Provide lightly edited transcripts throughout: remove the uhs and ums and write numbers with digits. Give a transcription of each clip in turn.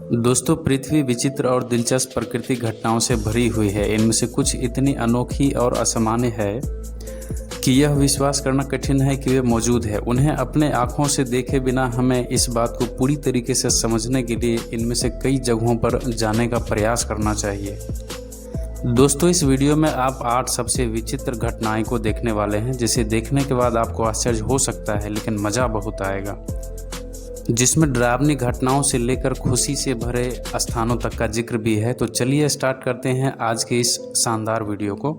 दोस्तों, पृथ्वी विचित्र और दिलचस्प प्राकृतिक घटनाओं से भरी हुई है। इनमें से कुछ इतनी अनोखी और असामान्य है कि यह विश्वास करना कठिन है कि वे मौजूद है। उन्हें अपने आँखों से देखे बिना हमें इस बात को पूरी तरीके से समझने के लिए इनमें से कई जगहों पर जाने का प्रयास करना चाहिए। दोस्तों, इस वीडियो में आप 8 सबसे विचित्र घटनाएं को देखने वाले हैं, जिसे देखने के बाद आपको आश्चर्य हो सकता है, लेकिन मज़ा बहुत आएगा। जिसमें डरावनी घटनाओं से लेकर खुशी से भरे स्थानों तक का जिक्र भी है। तो चलिए स्टार्ट करते हैं आज के इस शानदार वीडियो को।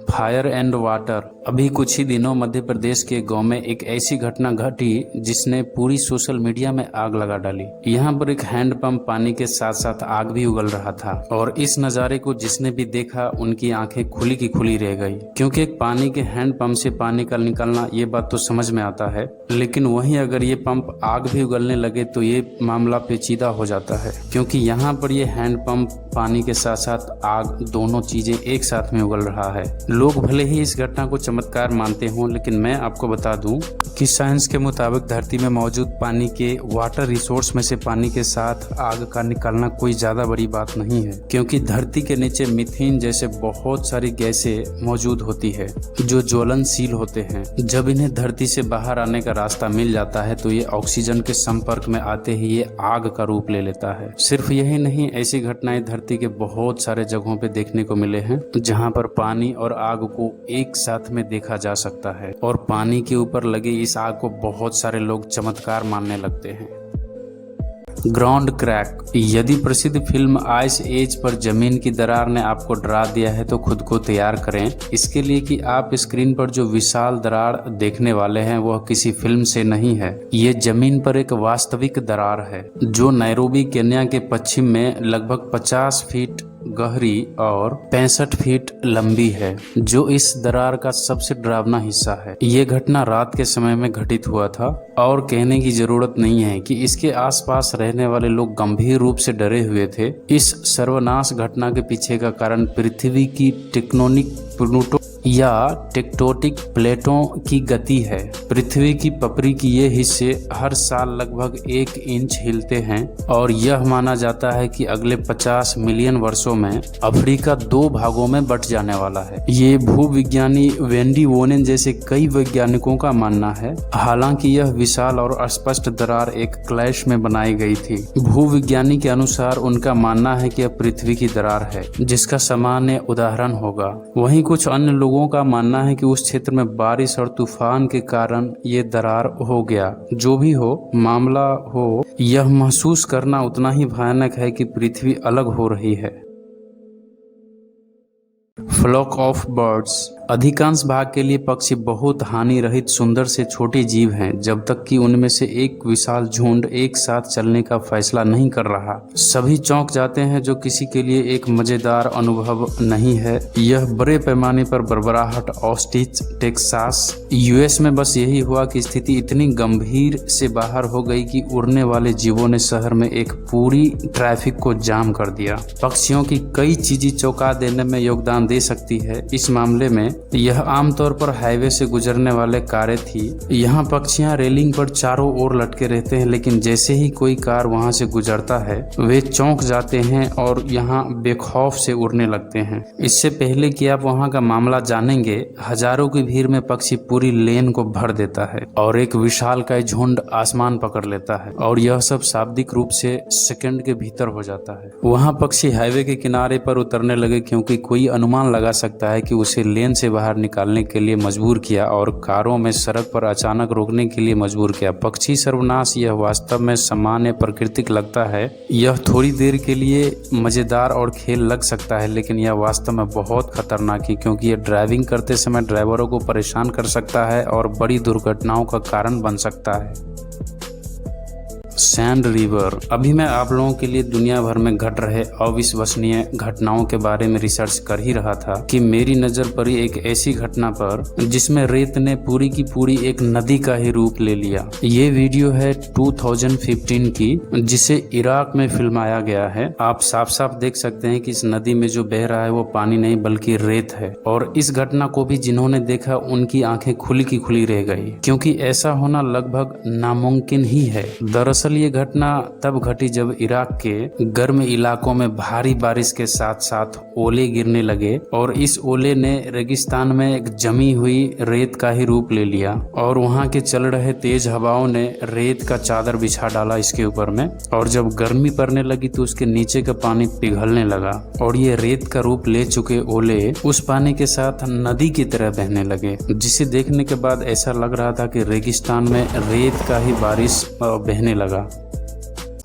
Fire and water. अभी कुछ ही दिनों मध्य प्रदेश के गांव में एक ऐसी घटना घटी जिसने पूरी सोशल मीडिया में आग लगा डाली। यहाँ पर एक हैंडपंप पानी के साथ साथ आग भी उगल रहा था और इस नज़ारे को जिसने भी देखा उनकी आंखें खुली की खुली रह गई, क्योंकि एक पानी के हैंडपंप से पानी का निकलना ये बात तो समझ में आता है, लेकिन वहीं अगर ये पंप आग भी उगलने लगे तो ये मामला पेचीदा हो जाता है, क्योंकि यहाँ पर ये हैंडपंप पानी के साथ साथ आग दोनों चीजें एक साथ में उगल रहा है। लोग भले ही इस घटना को चमत्कार मानते हों, लेकिन मैं आपको बता दूं कि साइंस के मुताबिक धरती में मौजूद पानी के वाटर रिसोर्स में से पानी के साथ आग का निकलना कोई ज्यादा बड़ी बात नहीं है, क्योंकि धरती के नीचे मीथेन जैसे बहुत सारी गैसें मौजूद होती है जो ज्वलनशील होते हैं। जब इन्हें धरती से बाहर आने का रास्ता मिल जाता है तो ये ऑक्सीजन के संपर्क में आते ही ये आग का रूप ले लेता है। सिर्फ यही नहीं, ऐसी घटनाएं धरती के बहुत सारे जगहों पे देखने को मिले हैं जहां पर पानी और आग को एक साथ में देखा जा सकता है, और पानी के ऊपर लगे इस आग को बहुत सारे लोग चमत्कार मानने लगते हैं। Ground crack. यदि प्रसिद्ध फिल्म आइस एज पर जमीन की दरार ने आपको डरा दिया है तो खुद को तैयार करें इसके लिए कि आप स्क्रीन पर जो विशाल दरार देखने वाले हैं वह किसी फिल्म से नहीं है। ये जमीन पर एक वास्तविक दरार है जो नैरोबी केन्या के पश्चिम में लगभग 50 फीट गहरी और 65 फीट लंबी है, जो इस दरार का सबसे डरावना हिस्सा है। ये घटना रात के समय में घटित हुआ था और कहने की जरूरत नहीं है कि इसके आसपास रहने वाले लोग गंभीर रूप से डरे हुए थे। इस सर्वनाश घटना के पीछे का कारण पृथ्वी की टेक्टोनिक प्लूटो या टेक्टोनिक प्लेटों की गति है। पृथ्वी की पपड़ी की ये हिस्से हर साल लगभग 1 इंच हिलते हैं और यह माना जाता है कि अगले 50 मिलियन वर्षों में अफ्रीका 2 भागों में बंट जाने वाला है। ये भूविज्ञानी वेंडी वोनेन जैसे कई वैज्ञानिकों का मानना है। हालांकि यह विशाल और अस्पष्ट दरार एक क्लैश में बनाई गई थी। भूविज्ञानी के अनुसार उनका मानना है कि यह पृथ्वी की दरार है जिसका सामान्य उदाहरण होगा। वहीं कुछ अन्य लोगों का मानना है कि उस क्षेत्र में बारिश और तूफान के कारण ये दरार हो गया। जो भी हो मामला हो, यह महसूस करना उतना ही भयानक है कि पृथ्वी अलग हो रही है। Flock of birds. अधिकांश भाग के लिए पक्षी बहुत हानि रहित सुंदर से छोटे जीव हैं, जब तक कि उनमें से एक विशाल झुंड एक साथ चलने का फैसला नहीं कर रहा। सभी चौंक जाते हैं, जो किसी के लिए एक मजेदार अनुभव नहीं है। यह बड़े पैमाने पर बर्बराहट ऑस्टिन, टेक्सास, यूएस में बस यही हुआ कि स्थिति इतनी गंभीर से बाहर हो गई कि उड़ने वाले जीवों ने शहर में एक पूरी ट्रैफिक को जाम कर दिया। पक्षियों की कई चीजें चौंका देने में योगदान दे सकती है। इस मामले में यह आमतौर पर हाईवे से गुजरने वाले कारें थी। यहाँ पक्षियां रेलिंग पर चारों ओर लटके रहते हैं, लेकिन जैसे ही कोई कार वहां से गुजरता है वे चौंक जाते हैं और यहाँ बेखौफ से उड़ने लगते हैं। इससे पहले कि आप वहां का मामला जानेंगे, हजारों की भीड़ में पक्षी पूरी लेन को भर देता है और एक विशालकाय झुंड आसमान पकड़ लेता है, और यह सब शाब्दिक रूप से सेकंड के भीतर हो जाता है। वहाँ पक्षी हाईवे के किनारे पर उतरने लगे, क्योंकि कोई अनुमान लगा सकता है कि उसे लेन से बाहर निकालने के लिए मजबूर किया और कारों में सड़क पर अचानक रोकने के लिए मजबूर किया। पक्षी सर्वनाश यह वास्तव में सामान्य प्राकृतिक लगता है। यह थोड़ी देर के लिए मजेदार और खेल लग सकता है, लेकिन यह वास्तव में बहुत खतरनाक है, क्योंकि यह ड्राइविंग करते समय ड्राइवरों को परेशान कर सकता है और बड़ी दुर्घटनाओं का कारण बन सकता है। Sand river. अभी मैं आप लोगों के लिए दुनिया भर में घट रहे अविश्वसनीय घटनाओं के बारे में रिसर्च कर ही रहा था कि मेरी नजर पड़ी एक ऐसी घटना पर जिसमें रेत ने पूरी की पूरी एक नदी का ही रूप ले लिया। ये वीडियो है 2015 की, जिसे इराक में फिल्माया गया है। आप साफ साफ देख सकते हैं कि इस नदी में जो बह रहा है वो पानी नहीं बल्कि रेत है, और इस घटना को भी जिन्होंने देखा उनकी आंखें खुली की खुली रह गई, क्योंकि ऐसा होना लगभग नामुमकिन ही है। दरअसल दरअसल ये घटना तब घटी जब इराक के गर्म इलाकों में भारी बारिश के साथ साथ ओले गिरने लगे और इस ओले ने रेगिस्तान में एक जमी हुई रेत का ही रूप ले लिया और वहां के चल रहे तेज हवाओं ने रेत का चादर बिछा डाला इसके ऊपर में। और जब गर्मी पड़ने लगी तो उसके नीचे का पानी पिघलने लगा और ये रेत का रूप ले चुके ओले उस पानी के साथ नदी की तरह बहने लगे, जिसे देखने के बाद ऐसा लग रहा था कि रेगिस्तान में रेत का ही बारिश बहने लगा।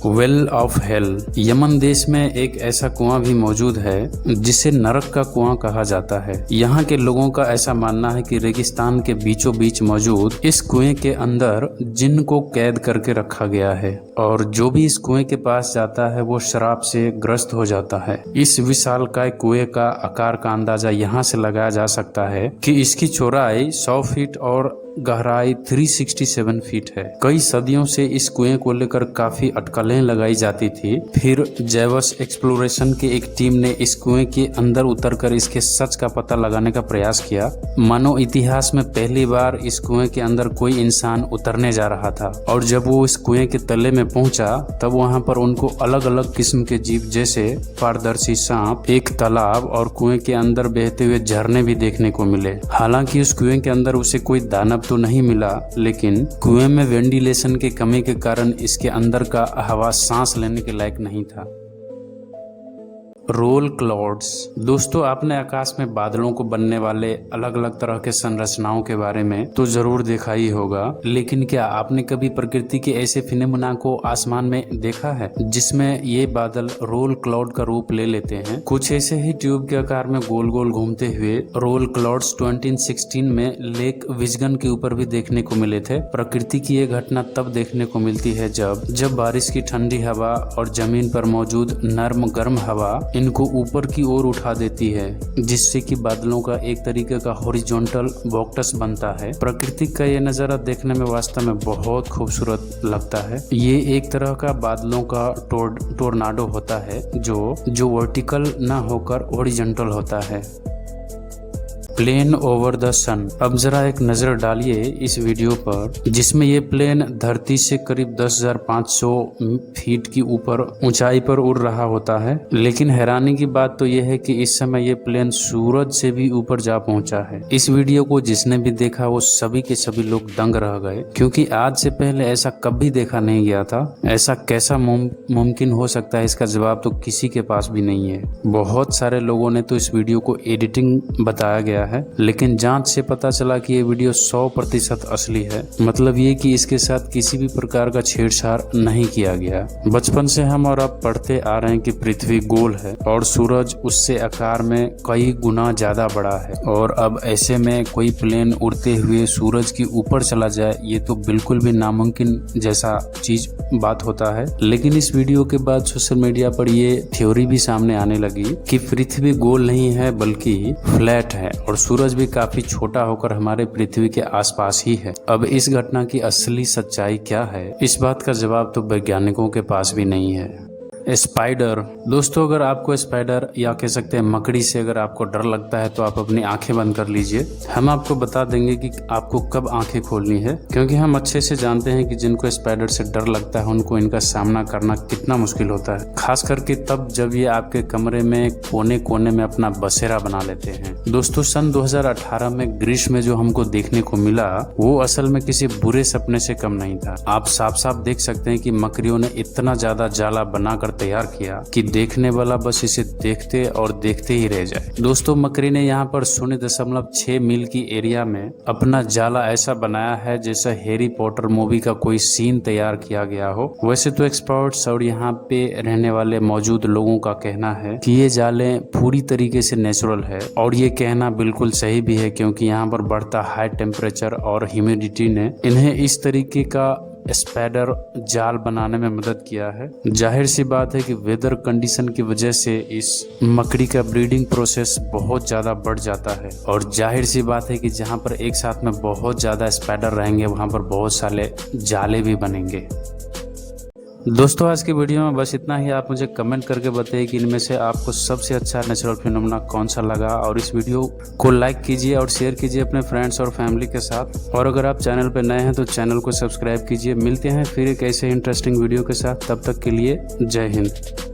वेल ऑफ हेल, यमन देश में एक ऐसा कुआं भी मौजूद है जिसे नरक का कुआं कहा जाता है। यहाँ के लोगों का ऐसा मानना है कि रेगिस्तान के बीचों बीच मौजूद इस कुएं के अंदर जिन्न को कैद करके रखा गया है और जो भी इस कुएं के पास जाता है वो शराब से ग्रस्त हो जाता है। इस विशालकाय कुएं का आकार का अंदाजा यहाँ से लगाया जा सकता है कि इसकी चौड़ाई 100 फीट और गहराई 367 फीट है। कई सदियों से इस कुएं को लेकर काफी अटकलें लगाई जाती थी। फिर जेवस एक्सप्लोरेशन की एक टीम ने इस कुएं के अंदर उतरकर इसके सच का पता लगाने का प्रयास किया। मानो इतिहास में पहली बार इस कुएं के अंदर कोई इंसान उतरने जा रहा था और जब वो इस कुएं के तले में पहुंचा तब वहां पर उनको अलग अलग किस्म के जीव जैसे पारदर्शी सांप, एक तालाब और कुएं के अंदर बहते हुए झरने भी देखने को मिले। हालांकि उस कुएं के अंदर उसे कोई दानव तो नहीं मिला, लेकिन कुएं में वेंटिलेशन की कमी के कारण इसके अंदर का हवा सांस लेने के लायक नहीं था। रोल क्लाउड्स, दोस्तों आपने आकाश में बादलों को बनने वाले अलग अलग तरह के संरचनाओं के बारे में तो जरूर देखा ही होगा, लेकिन क्या आपने कभी प्रकृति के ऐसे फिनोमेना को आसमान में देखा है जिसमें ये बादल रोल क्लाउड का रूप ले लेते हैं? कुछ ऐसे ही ट्यूब के आकार में गोल गोल घूमते हुए रोल क्लाउड्स 2016 में लेक विजगन के ऊपर भी देखने को मिले थे। प्रकृति की ये घटना तब देखने को मिलती है जब बारिश की ठंडी हवा और जमीन पर मौजूद नर्म गर्म हवा इनको ऊपर की ओर उठा देती है, जिससे कि बादलों का एक तरीके का हॉरिजॉन्टल वॉक्टस बनता है। प्रकृति का ये नज़ारा देखने में वास्तव में बहुत खूबसूरत लगता है। ये एक तरह का बादलों का टोर्नाडो होता है जो वर्टिकल ना होकर हॉरिजॉन्टल होता है। प्लेन ओवर द सन, अब जरा एक नजर डालिए इस वीडियो पर जिसमें ये प्लेन धरती से करीब 10,500 फीट की ऊपर ऊंचाई पर उड़ रहा होता है। लेकिन हैरानी की बात तो यह है कि इस समय ये प्लेन सूरज से भी ऊपर जा पहुंचा है। इस वीडियो को जिसने भी देखा वो सभी के सभी लोग दंग रह गए, क्योंकि आज से पहले ऐसा कभी देखा नहीं गया था। ऐसा कैसा मुमकिन हो सकता है, इसका जवाब तो किसी के पास भी नहीं है। बहुत सारे लोगों ने तो इस वीडियो को एडिटिंग बताया गया है, लेकिन जांच से पता चला कि ये वीडियो 100% असली है। मतलब ये कि इसके साथ किसी भी प्रकार का छेड़छाड़ नहीं किया गया। बचपन से हम और अब पढ़ते आ रहे हैं कि पृथ्वी गोल है और सूरज उससे आकार में कई गुना ज्यादा बड़ा है, और अब ऐसे में कोई प्लेन उड़ते हुए सूरज के ऊपर चला जाए ये तो बिल्कुल भी नामुमकिन जैसा बात होता है। लेकिन इस वीडियो के बाद सोशल मीडिया पर ये थ्योरी भी सामने आने लगी कि पृथ्वी गोल नहीं है बल्कि फ्लैट है और सूरज भी काफी छोटा होकर हमारे पृथ्वी के आसपास ही है। अब इस घटना की असली सच्चाई क्या है, इस बात का जवाब तो वैज्ञानिकों के पास भी नहीं है। स्पाइडर, दोस्तों अगर आपको स्पाइडर या कह सकते हैं मकड़ी से अगर आपको डर लगता है तो आप अपनी आंखें बंद कर लीजिए। हम आपको बता देंगे कि आपको कब आंखें खोलनी है, क्योंकि हम अच्छे से जानते हैं कि जिनको स्पाइडर से डर लगता है उनको इनका सामना करना कितना मुश्किल होता है, खास करके तब जब ये आपके कमरे में कोने कोने में अपना बसेरा बना लेते हैं। दोस्तों सन 2018 में ग्रीष्म में जो हमको देखने को मिला वो असल में किसी बुरे सपने से कम नहीं था। आप साफ साफ देख सकते हैं कि मकड़ियों ने इतना ज्यादा जाला बनाकर तैयार किया कि देखने वाला बस इसे देखते और देखते ही रह जाए। दोस्तों मकड़ी ने यहाँ पर 0.6 मील की एरिया में अपना जाला ऐसा बनाया है जैसा हैरी पॉटर मूवी का कोई सीन तैयार किया गया हो। वैसे तो एक्सपर्ट्स और यहाँ पे रहने वाले मौजूद लोगों का कहना है कि ये जाले पूरी तरीके से नेचुरल है, और ये कहना बिल्कुल सही भी है, क्योंकि यहाँ पर बढ़ता हाई टेम्परेचर और ह्यूमिडिटी ने इन्हें इस तरीके का स्पाइडर जाल बनाने में मदद किया है। जाहिर सी बात है कि वेदर कंडीशन की वजह से इस मकड़ी का ब्रीडिंग प्रोसेस बहुत ज्यादा बढ़ जाता है, और जाहिर सी बात है कि जहाँ पर एक साथ में बहुत ज्यादा स्पाइडर रहेंगे वहाँ पर बहुत सारे जाले भी बनेंगे। दोस्तों आज की वीडियो में बस इतना ही। आप मुझे कमेंट करके बताइए कि इनमें से आपको सबसे अच्छा नेचुरल फिनोमेना कौन सा लगा, और इस वीडियो को लाइक कीजिए और शेयर कीजिए अपने फ्रेंड्स और फैमिली के साथ। और अगर आप चैनल पर नए हैं तो चैनल को सब्सक्राइब कीजिए। मिलते हैं फिर एक ऐसे इंटरेस्टिंग वीडियो के साथ, तब तक के लिए जय हिंद।